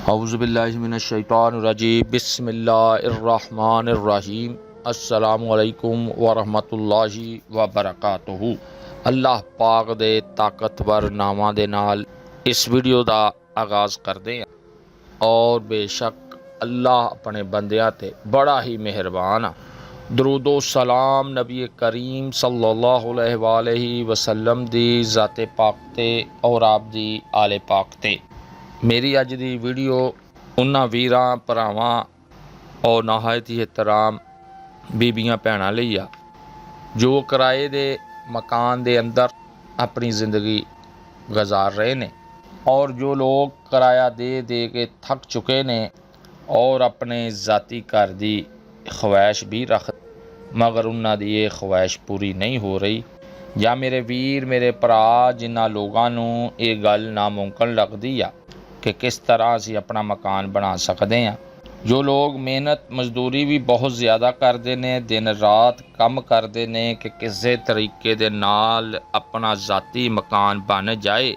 औज़ुबिल्लाहिमिनश्शैतानिर्रजीम बिस्मिल्लाहिर्रहमानिर्रहीम अस्सलामुअलैकुम वरहमतुल्लाहि वबरकातुहू। अल्लाह पाक दे ताकतवर नामां दे नाल इस वीडियो दा आगाज़ करदे हैं। और बेशक अल्लाह अपने बंदियां ते बड़ा ही मेहरबान आ। दरूदो सलाम नबी करीम सल्लल्लाहु अलैहि वसल्लम दी ज़ाते पाक ते और आप दी आले पाक ते। मेरी अज दी वीडियो उन्हां वीरां भरावां और नहायत ही एहतराम बीबियां भैणां लई आ जो किराए दे मकान दे अंदर अपनी ज़िंदगी गुजार रहे ने और जो लोग किराया दे दे के थक चुके ने और अपने ज़ाती घर दी ख्वाहिश भी रख मगर उन्हां दी ये ख्वाहिश पूरी नहीं हो रही। या मेरे वीर मेरे भरा जिन्हां लोगां नूं ये गल नामुमकिन लगदी आ कि किस तरह असी अपना मकान बना सकते हैं। जो लोग मेहनत मजदूरी भी बहुत ज़्यादा करते हैं, दिन रात काम करते हैं कि किसी तरीके दे नाल अपना ज़ाती मकान बन जाए,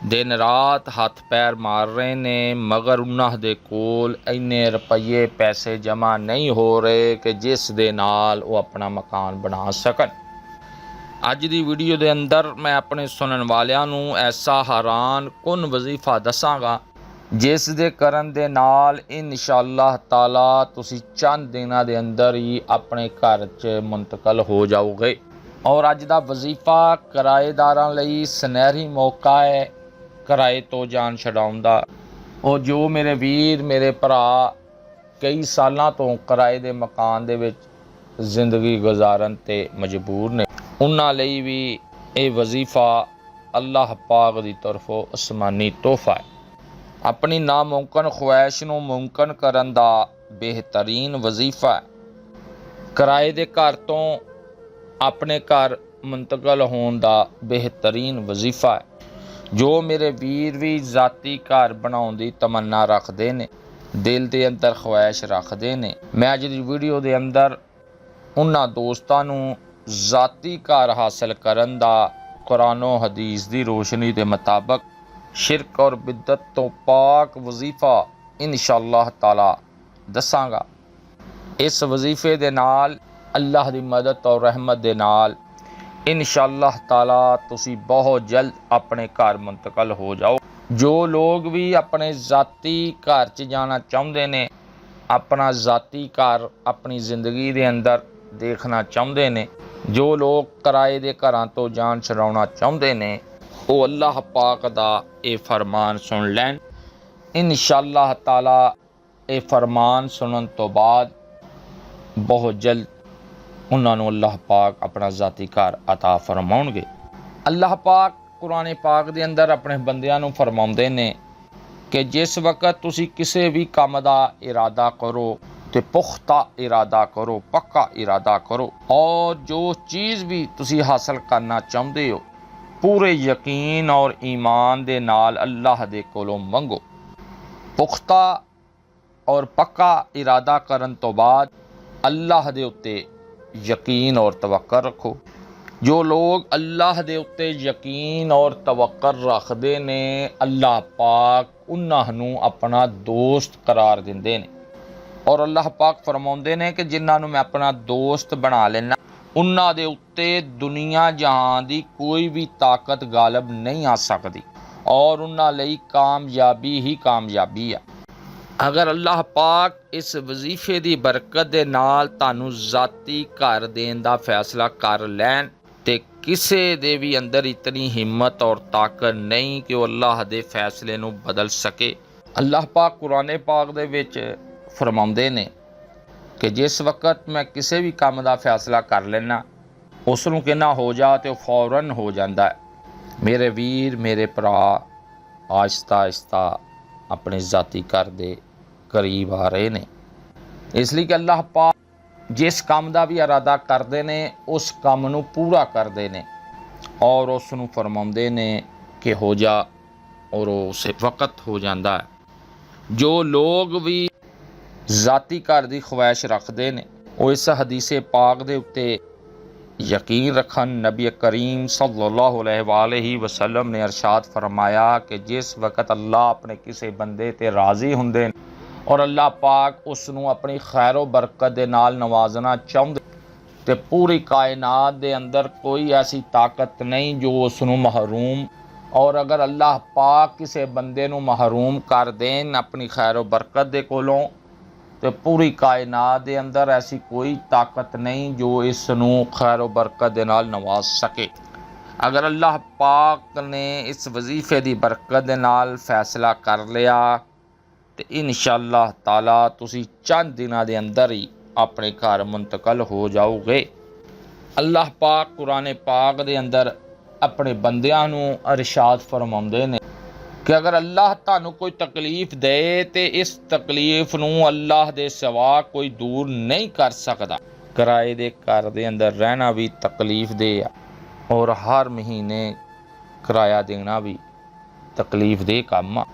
दिन रात हथ पैर मार रहे ने मगर उन्हां दे कोल इन्ने रुपये पैसे जमा नहीं हो रहे कि जिस दे नाल वो अपना मकान बना सकन। अज दी वीडियो दे अंदर मैं अपने सुनन वालियां नूं ऐसा हैरान कुन वजीफा दसांगा जिस दे करन दे नाल इंशाअल्लाह ताला तुसी चंद दिनां दे अंदर ही अपने घर च मुंतकल हो जाओगे। और अज दा वजीफा किराएदारां लई सुनहरी मौका है किराए तो जान छडाउण दा। और जो मेरे वीर मेरे भरा कई सालां तो किराए दे मकान दे विच जिंदगी गुजारन ते मजबूर ने, उन्हां लई भी ये वजीफा अल्लाह पाक दी तरफों आसमानी तोहफा है। अपनी नामुमकिन ख्वाहिश नूं मुमकिन करन दा बेहतरीन वजीफा है। किराए दे घर तो अपने घर मुंतकल होने दा बेहतरीन वजीफा है। जो मेरे वीर भी ज़ाती घर बनाउण दी तमन्ना रखते ने, दिल दे अंदर ख्वाहिश रखते ने, मैं अज दी वीडियो दे अंदर उन्हां दोस्तां नूं ज़ाती घर हासिल करन दा कुरानो हदीस दी रोशनी के मुताबिक शिरक और बिदत तो पाक वजीफा इंशाअल्लाह ताला दसांगा। इस वजीफे दे नाल अल्लाह दी मदद और रहमत दे नाल इंशाअल्लाह ताला तुसी बहुत जल्द अपने घर मुंतकल हो जाओ। जो लोग भी अपने ज़ाती घर च जाना चाहते ने, अपना ज़ाती घर अपनी ज़िंदगी दे अंदर देखना चाहते ने, जो लोग किराए दे घरां तो जान छड़ाउणा चाहते ने, वो अल्लाह पाक दा ये फरमान सुन लैन। इंशाअल्लाह ताला ये फरमान सुनन तो बाद बहुत जल्द उन्होंने अल्लाह पाक अपना ज़ाती घर अता फरमाउणगे। अल्लाह पाक कुरान पाक दे अंदर अपने बंदियां नूं फरमाउंदे ने कि जिस वक्त तुसी किसी भी काम दा इरादा करो तो पुख्ता इरादा करो, पक्का इरादा करो, और जो चीज़ भी तुसी हासिल करना चाहते हो पूरे यकीन और ईमान दे नाल अल्लाह दे कोलों मंगो। पुख्ता और पक्का इरादा करन तो बाद अल्लाह दे उत्ते यकीन और तवक्कल रखो। जो लोग अल्लाह दे उत्ते यकीन और तवक्कल रखते ने, अल्लाह पाक उन्हां नूं अपना दोस्त करार दिंदे ने। और अल्लाह पाक फरमाउंदे ने कि जिन्हां नूं मैं अपना दोस्त बना लेना उन्हां दे उत्ते दुनिया जहां दी कोई भी ताकत गालिब नहीं आ सकती और उन्हां लई कामयाबी ही कामयाबी है। अगर अल्लाह पाक इस वजीफे दी बरकत दे नाल तानू ज़ाती घर देण दा फैसला कर लैन ते किसे दे भी अंदर इतनी हिम्मत और ताकत नहीं कि वो अल्लाह दे फैसले नू बदल सके। अल्लाह पाक कुरान पाक दे विच फरमाउंदे ने कि जिस वक्त मैं किसी भी काम का फैसला कर लेना उसनूं कहना हो जा तो फौरन हो जाता है। मेरे वीर मेरे भरा आहिस्ता आहिस्ता अपने ज़ाती घर दे करीब आ रहे ने, इसलिए कि अल्लाह पाक जिस काम का भी इरादा करते ने उस काम नूं पूरा करते ने और उसनूं फरमाउंदे ने कि हो जा और उस वक्त हो जाता है। जो लोग भी ज़ाती घर की ख्वाहिश रखते हैं वो इस हदीसे पाक दे उत्ते यकीन रखन नबी करीम सल्लल्लाहु अलैहि वसल्लम ने अरशाद फरमाया कि जिस वक़्त अल्लाह अपने किसी बंदे ते राज़ी हुंदे और अल्लाह पाक उसनूं अपनी खैर बरकत दे नाल नवाजना चाहुंदे ते पूरी कायनात दे अंदर कोई ऐसी ताकत नहीं जो उसनूं महरूम, और अगर अल्लाह पाक किसी बंदे नूं महरूम कर देन अपनी खैर बरकत दे कोलों तो पूरी कायनात दे अंदर ऐसी कोई ताकत नहीं जो इस नूं खैर बरकत दे नाल नवाज सके। अगर अल्लाह पाक ने इस वजीफे दी बरकत दे नाल फैसला कर लिया तो इंशाअल्लाह ताला तुसी चंद दिनां दे अंदर ही अपने घर मुंतकल हो जाओगे। अल्लाह पाक कुरान पाक दे अंदर अपने बंदियां नूं इरशाद फरमाउंदे ने कि अगर अल्लाह तानू कोई तकलीफ दे तो इस तकलीफ नूं अल्लाह दे सिवा कोई दूर नहीं कर सकता। किराए दे घर दे अंदर रहना भी तकलीफ दे और हर महीने किराया देना भी तकलीफ दे काम आ।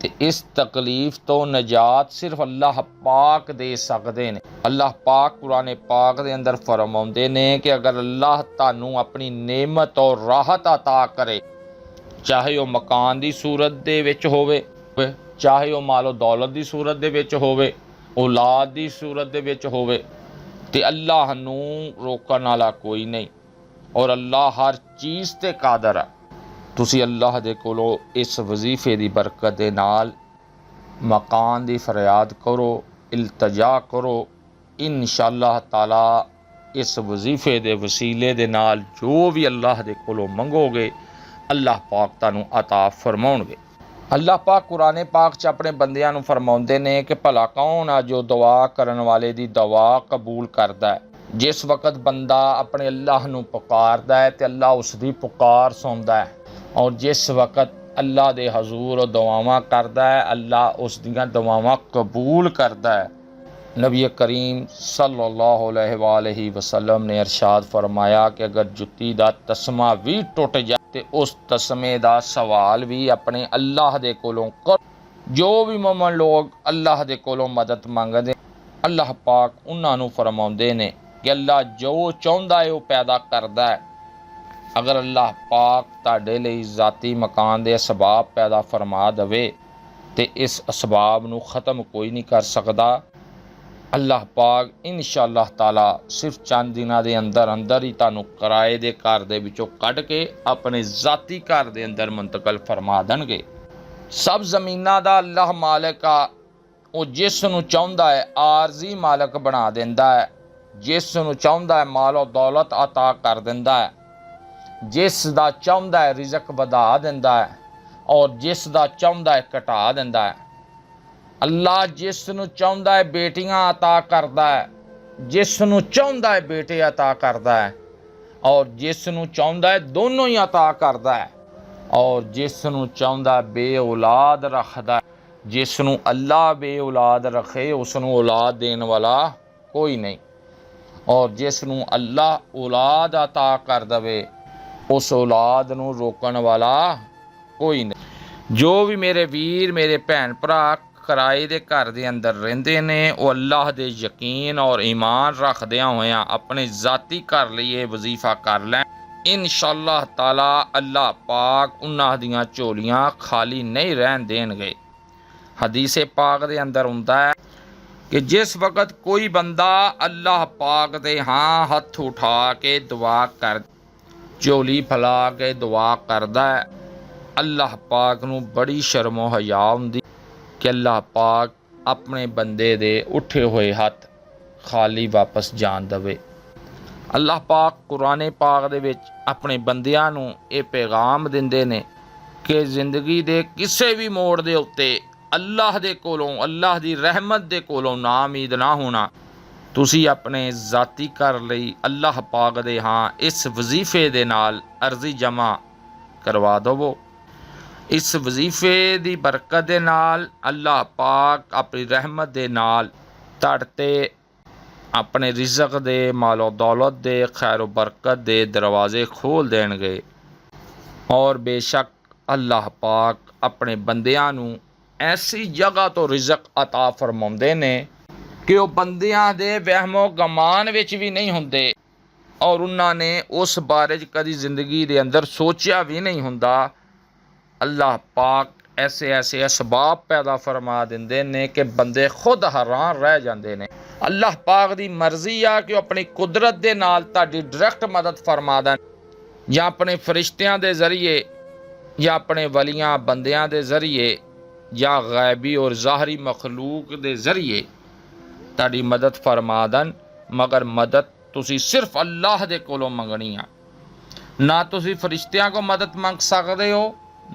ते इस तकलीफ तो निजात सिर्फ अल्लाह पाक दे सकते ने। अल्लाह पाक कुरान पाक दे अंदर फरमाउंदे ने कि अगर अल्लाह तानू अपनी नेमत और राहत अता करे, चाहे वह मकान की सूरत दे विच होवे, चाहे वह मालो दौलत की सूरत दे विच होवे, औलाद की सूरत दे विच होवे, ते अल्लाह नू रोकण वाला कोई नहीं और अल्लाह हर चीज़ ते कादर है। तुसी अल्लाह दे कोलों इस वजीफे दी बरकत दे नाल मकान दी फरियाद करो, इल्तजा करो। इंशाअल्लाह ताला इस वजीफे दे वसीले दे नाल जो भी अल्लाह दे कोलों मंगोगे अल्लाह पाक तानू अता फरमाउणगे। अल्लाह पाक कुरान पाक च अपने बंदियां नू फरमाउंदे ने कि भला कौन आ जो दुआ करन वाले दी दुआ कबूल करदा है। जिस वक़्त बंदा अपने अल्लाह नू पुकारदा है तो अल्लाह उसकी पुकार सुनदा है, और जिस वक़्त अल्लाह दे हजूर दुआवां करदा है अल्लाह उस दियां दुआवां कबूल करदा है। नबी करीम सल्लल्लाहु अलैहि वसल्लम ने इरशाद फरमाया कि अगर जुत्ती दा तस्मा भी टुट जाए तो उस तस्मे दा सवाल भी अपने अल्लाह दे कोलों कर। जो भी मोमन लोग अल्लाह दे कोलों मदद मंगदे अल्लाह पाक उन्हां नूं फरमाउंदे ने कि अल्लाह जो चाहुंदा है वह पैदा करदा है। अगर अल्लाह पाक तुहाडे लई ज़ाती मकान दे असबाब पैदा फरमा दवे तो इस असबाब नूं ख़त्म कोई नहीं कर सकदा। अल्लाह पाक इंशाअल्लाह ताला सिर्फ चंद दिनां दे अंदर अंदर ही तुहानूं किराए दे घर दे विचों कढ के अपने ज़ाती घर दे अंदर मुंतकल फरमा देणगे। सब ज़मीनां दा अल्लाह मालिक आ, वो जिस नूं चाहुंदा है आरजी मालिक बना दिंदा है, जिस नूं चाहुंदा है मालो दौलत अता कर दिंदा है, जिस दा चाहुंदा है रिज़क वधा दिंदा है और जिस दा चाहुंदा है घटा दिंदा है। अल्लाह जिस नूं चाहुंदा है बेटियां अता करदा है, जिस नूं चाहुंदा है बेटे अता करदा है, और जिस नूं चाहुंदा है दोनों ही अता करदा है, और जिस नूं चाहुंदा बे औलाद रखदा है। जिस नूं अल्लाह बे औलाद रखे उस नूं औलाद देण वाला कोई नहीं, और जिस नूं अल्लाह औलाद अता कर दवे उस औलाद नूं रोकण वाला कोई नहीं। जो भी मेरे वीर मेरे भैन भरा किराए दे घर दे अंदर रहिंदे ने वो अल्लाह दे यकीन और ईमान रखदियां होया अपने ज़ाती घर लिए वजीफा कर लैं। इंशाअल्लाह ताला अल्लाह पाक उन्हां दियां झोलियां खाली नहीं रहन देणगे। हदीस पाक दे अंदर हुंदा है कि जिस वक़्त कोई बंदा अल्लाह पाक दे हाँ हथ उठा के दुआ कर झोली फैला के दुआ करदा है, अल्लाह पाक नूं बड़ी शर्मो हया हुंदी कि अल्लाह पाक अपने बंदे दे उठे हुए हथ खाली वापस जान दवे। अल्लाह पाक कुरान पाक दे विच अपने बंदियां नूं ये पैगाम दिंदे ने कि जिंदगी दे किसी भी मोड़ दे उत्ते अल्लाह दे कोलों अल्लाह दी रहमत दे कोलों ना उम्मीद ना होना। तुसी अपने ज़ाती घर लई अल्लाह पाक दे हाँ इस वजीफे दे नाल अर्जी जमा करवा दवो। इस वजीफे दी बरकत दे नाल अल्लाह पाक अपनी रहमत दे नाल तुहाडे ते अपने रिज़क दे मालो दौलत दे खैर बरकत दे दरवाजे खोल देणगे। और बेशक अल्लाह पाक अपने बंदियां नूं ऐसी जगह तो रिज़क अता फरमाउंदे ने कि वह बंदियां दे वहमो गमान विच भी नहीं हुंदे और उन्होंने उस बारे कभी जिंदगी के अंदर सोचा भी नहीं हुंदा। अल्लाह पाक ऐसे ऐसे असबाब पैदा फरमा देंदे ने कि बंदे खुद हैरान रह जाते हैं। अल्लाह पाक की मर्जी आ कि अपनी कुदरत के नाल तुहाडी डायरैक्ट मदद फरमा दें, या अपने फरिश्तियां के जरिए, या अपने वलियां बंदियां के जरिए, या गैबी और ज़ाहरी मखलूक के जरिए तुहाडी मदद फरमा दें। मगर मदद तुसी सिर्फ अल्लाह दे कोलों मंगनी आ। ना तुसी फरिश्तियां को मदद मंग सकते हो,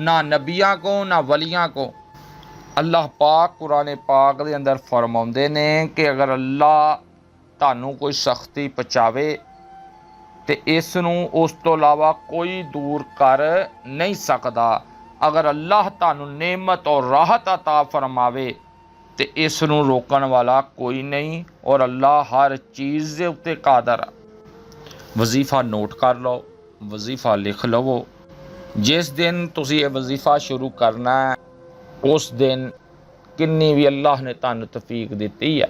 ना नबियां को, ना वलियां को। अल्लाह पाक कुरान पाक दे अंदर फरमाउंदे ने कि अगर अल्लाह तुहानू कोई सख्ती पहुँचावे तो इस नूं उस तो इलावा कोई दूर कर नहीं सकता। अगर अल्लाह तुहानू नेमत और राहत अता फरमावे तो इस नूं रोकण वाला कोई नहीं, और अल्लाह हर चीज़ के उत्ते कादर आ। वजीफा नोट कर लो, वजीफा लिख लवो। जिस दिन तुसी ये वजीफा शुरू करना है उस दिन किन्नी भी अल्लाह ने तुहानू तौफीक दी है,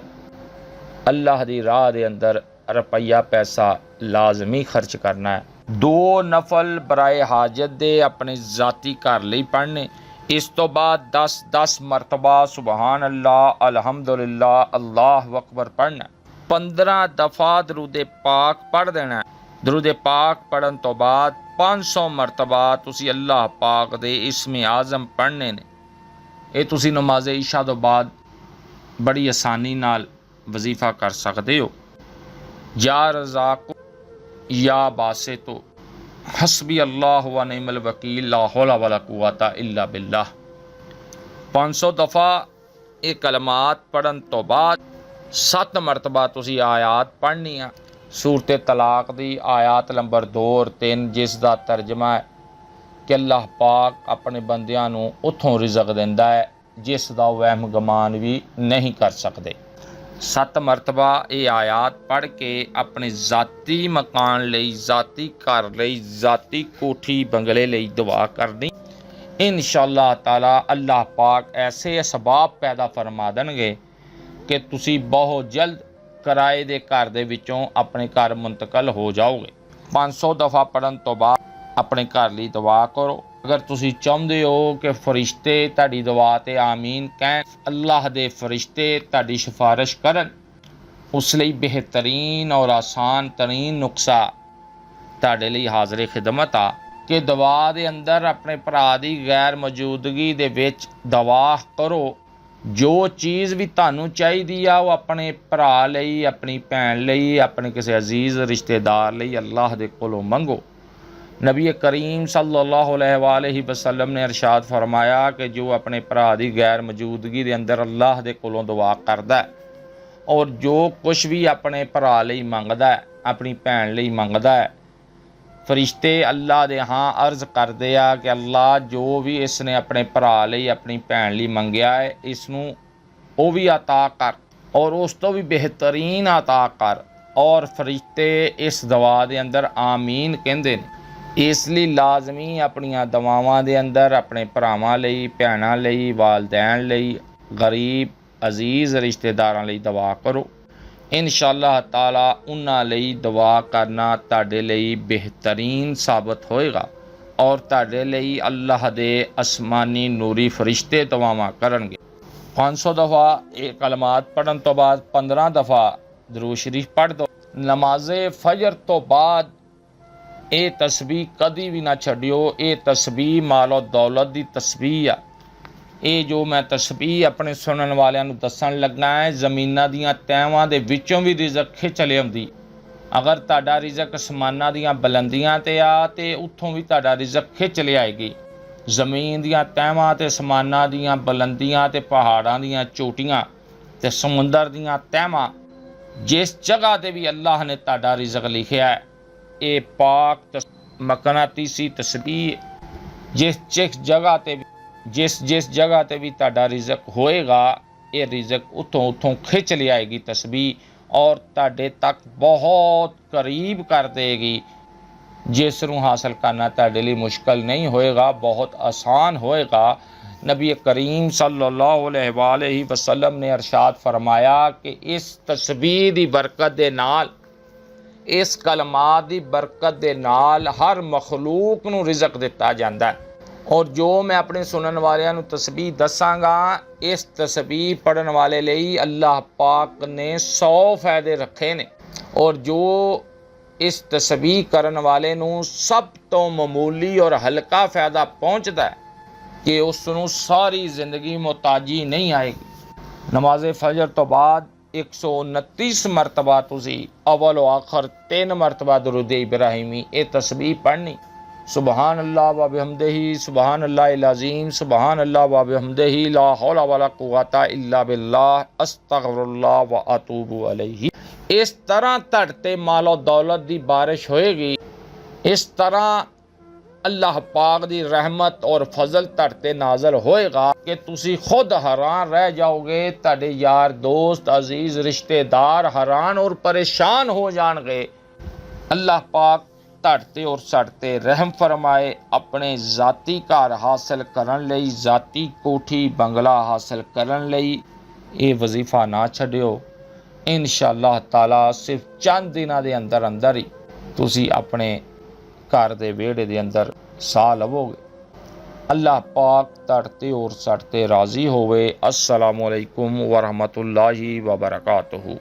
अल्लाह की राह के अंदर रुपया पैसा लाजमी खर्च करना है। 2 नफल बराए हाजत दे अपने जाती घर लिए पढ़ने, इस तो बाद 10-10 मरतबा सुबहान अल्लाह अल्हम्दुलिल्लाह अल्लाह अकबर पढ़ना। 15 दफ़ा दरूद पाक पढ़ देना। दरूद पाक पढ़न तो बाद 500 मरतबा तुसी अल्लाह पाक दे इस्म आज़म पढ़ने ने। ये तुसी नमाज इशा तो बाद बड़ी आसानी नाल वजीफा कर सकते हो। या रज़ाक़ या बासे तो हस्बी अल्लाह व निअमल वकील ला हौला वला कुव्वता इल्ला बिल्लाह। 500 दफ़ा ये कलमात पढ़न तो बाद 7 मरतबा तुसी आयात पढ़नी आ। सूरत तलाक दी आयात नंबर 2 और 3 जिसका तर्जमा है कि अल्लाह पाक अपने बंदियां नूं उत्थों रिज़क दिंदा है जिसका वहम गमान भी नहीं कर सकते। 7 मरतबा ये आयात पढ़ के अपने ज़ाती मकान लई, ज़ाती घर लई, ज़ाती कोठी बंगले लई दुआ करनी। इंशाअल्लाह ताला अल्लाह पाक ऐसे असबाब पैदा फरमा देंगे कि तुसी बहुत जल्द किराए के घर दे विचों अपने घर मुंतकल हो जाओगे। 500 दफ़ा पढ़न तो बाद अपने घर लिए दुआ करो। अगर तुसी चाहते हो कि फरिश्ते तुहाडी दुआ ते आमीन कहन, अल्लाह दे फरिश्ते तुहाडी सिफारिश करन, उस लई बेहतरीन और आसान तरीन नुस्खा तुहाडे लई हाज़िर खिदमत आ कि दुआ दे अंदर अपने भरा दी गैर मौजूदगी दे विच दुआ करो। जो चीज़ भी तुहानू चाहिदी आ वो अपने भरा लई, अपनी भैन लई, अपने किसी अजीज़ रिश्तेदार लई अल्लाह दे कोलों मंगो। नबी करीम सल्लल्लाहु अलैहि वसल्लम ने इरशाद फरमाया कि जो अपने भरा दी गैर मौजूदगी के अंदर अल्लाह दे कोलों दुआ करदा है और जो कुछ भी अपने भरा लई मंगदा है, अपनी भैन लई मंगदा है, फरिश्ते अल्लाह दे हाँ अर्ज़ करदे आ कि अल्लाह जो भी इसने अपने भरा लई, अपनी भैन लई मंगया है इसनूं वो भी अता कर और उस तो भी बेहतरीन अता कर। और फरिश्ते इस दुआ दे अंदर आमीन कहंदे ने। इसलिए लाजमी अपनियां दुआवां दे अंदर अपने भरावां लई, भैणां लई, वालदैन लई, गरीब अजीज़ रिश्तेदारां लई दुआ करो। इंशाअल्लाह ताला उन्हां लई दुआ करना तुहाडे लई बेहतरीन साबित होएगा और तुहाडे लई अल्लाह दे आसमानी नूरी फरिश्ते दुआवां करनगे। 500 दफ़ा ये कलमात पढ़न तो बाद 15 दफ़ा दरूद शरीफ पढ़ दो। नमाज़े फजर तो बाद ये तस्बीह कदी भी ना छड्डियो। ये तस्बीह मालो दौलत दी तस्बीह आ। ये जो मैं तस्बीह अपने सुनन वालियां नूं दस्सण लगा है, ज़मीनां दीयां तैवां दे विचों भी रिज़क खिच लिआउंदी। अगर तुहाडा रिज़क असमानां दीयां बुलंदियां ते आ ते उत्थों भी तुहाडा रिज़क खिच लिआएगी। ज़मीन दीयां तैवां ते असमानां दीयां बुलंदियां ते पहाड़ां दीयां चोटियां ते समुंदर दीयां तैवां जिस जगह ते भी अल्लाह ने तुहाडा रिज़क लिखिया है, ये पाक मकनातीसी तस्बीह जिस जगह ते भी तुहाडा रिज़क होएगा ये रिज़क उत्थों खिच लिआएगी तस्बीह और तुहाडे तक बहुत करीब कर देगी। जिस नूं हासिल करना तुहाडे लिए मुश्किल नहीं होएगा, बहुत आसान होएगा। नबी करीम सल्लल्लाहु अलैहि वसल्लम ने इरशाद फरमाया कि इस तस्बीह दी बरकत दे नाल इस कलमात की बरकत दे नाल हर मखलूक नूं रिज़क दिता जाता है। और जो मैं अपने सुनन वालियां नूं तस्बीह दसांगा, इस तस्बीह पढ़न वाले लिए अल्लाह पाक ने 100 फायदे रखे ने। और जो इस तस्बीह करन वाले नूं सब तो मामूली और हल्का फायदा पहुँचता है कि उसनूं सारी जिंदगी मोहताजी नहीं आएगी। नमाज फजर तो बाद 129 मरतबा तुसी अवल व आखिर 3 मरतबा दुरूद इब्राहिमी ये तस्बीह पढ़नी। सुबहान अल्लाह व बिहम्दिही, सुबहान अल्लाहिल अज़ीम, सुबहान अल्लाह व बिहम्दिही, ला हौला वला कुव्वता इल्ला बिल्लाह, अस्तगफिरुल्लाह व अतूबु अलैहि। इस तरह धरते मालो दौलत की बारिश होएगी, इस तरह अल्लाह पाक दी रहमत और फजल धरते नाजल होएगा कि तुसी खुद हैरान रह जाओगे, तुहाडे यार दोस्त अजीज रिश्तेदार हैरान और परेशान हो जाएंगे। अल्लाह पाक धरते और सड़ते रहम फरमाए। अपने जाती घर हासिल करन लई, जाती कोठी बंगला हासिल करन लई ये वजीफा ना छड्डियो। इंशाअल्लाह ताला सिर्फ चंद दिनों के अंदर अंदर ही तुसी अपने घर के वेड़े के अंदर सा लवोगे। अल्लाह पाक धरते और सड़ते राजी होवे। अस्सलामु अलैकुम वरहमतुल्लाहि वबरकातुहू।